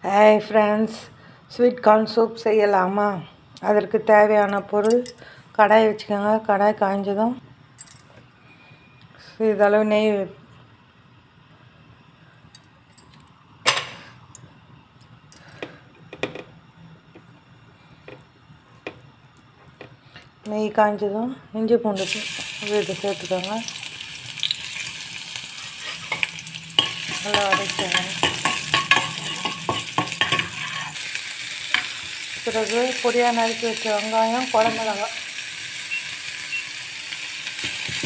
Hi friends, sweet corn soup செய்யலாமா? அதற்கு தேவையான பொருள்: கடாய் வச்சுக்கோங்க. கடாய் காய்ஞ்சதும் சிறிதளவு நெய் காய்ஞ்சதும் இஞ்சி பூண்டு விழுது சேர்த்துக்கோங்க. நல்லா வதக்கிக்கோங்க. பிறகு பொடியாக நறுக்கி வச்ச வெங்காயம், குழம்புமிளகாய்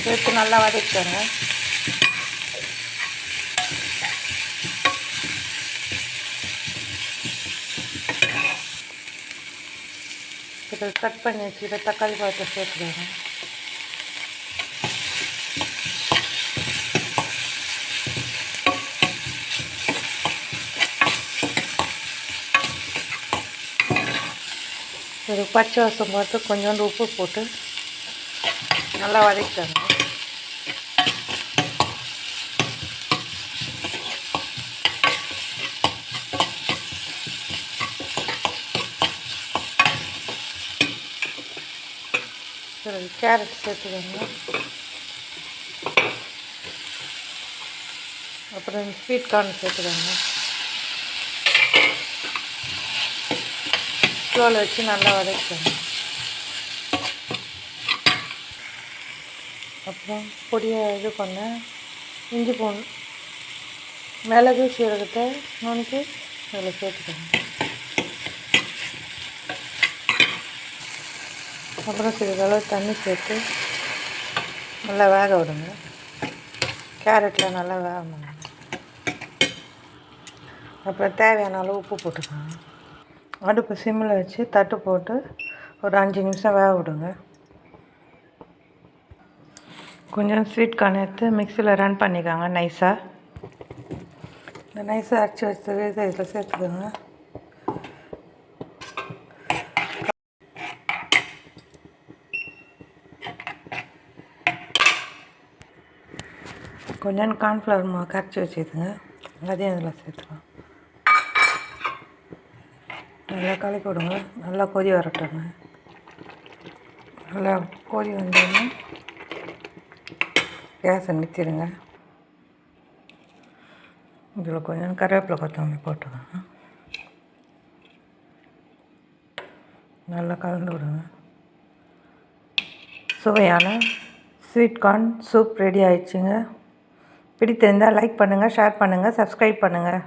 சேர்த்து நல்லா வதக்கிக்கோங்க. பிறகு கட் பண்ணி வச்சுக்கிற தக்காளி பழத்தை சேர்த்துக்கோங்க. ஒரு பச்சை வாசம் பார்த்து கொஞ்சோண்டு உப்பு போட்டு நல்லா வதக்கிக்கோங்க. சரி, கேரட் சேர்த்துக்கோங்க. அப்புறம் ஸ்வீட் கார்ன் சேர்த்துக்கோங்க. ஸ்லோவில் வச்சு நல்லா வதக்கிக்கோங்க. அப்புறம் பொடியாக இது பண்ண இஞ்சி பூண்டு, மிளகு, சீரகத்தை நுணுக்கி அதில் சேர்த்துக்கோங்க. அப்புறம் சிறிதளவு தண்ணி சேர்த்து நல்லா வேக விடுங்க. கேரட்டில் நல்லா வேகணும். அப்புறம் தேவையான அளவு உப்பு போட்டுக்கோங்க. அடுப்பு சிம்மில் வச்சு தட்டு போட்டு ஒரு 5 நிமிஷம் வேக விடுங்க. கொஞ்சம் ஸ்வீட் கார்ன் எடுத்து மிக்சியில் ரன் பண்ணிக்கோங்க நைஸாக. இந்த நைஸாக அரைச்சி வச்சது இதில் சேர்த்துக்கோங்க. கொஞ்சம் கார்ன்ஃப்ளவர் மாவு கரைச்சி வச்சுதுங்க, அதையும் அதில் சேர்த்துக்கோங்க. நல்லா கலக்கி விடுங்க. நல்லா கொதி வரட்டுங்க. நல்லா கொதி வந்தோடனே கேஸை நிறுத்திடுங்க. இதில் கொஞ்சம் கருவேப்பிலை, கொத்தமல்லி போட்டுக்கோங்க. நல்லா கலந்து விடுங்க. சுவையான ஸ்வீட் கார்ன் சூப் ரெடி ஆயிடுச்சுங்க. பிடித்திருந்தால் லைக் பண்ணுங்கள், ஷேர் பண்ணுங்கள், சப்ஸ்கிரைப் பண்ணுங்கள்.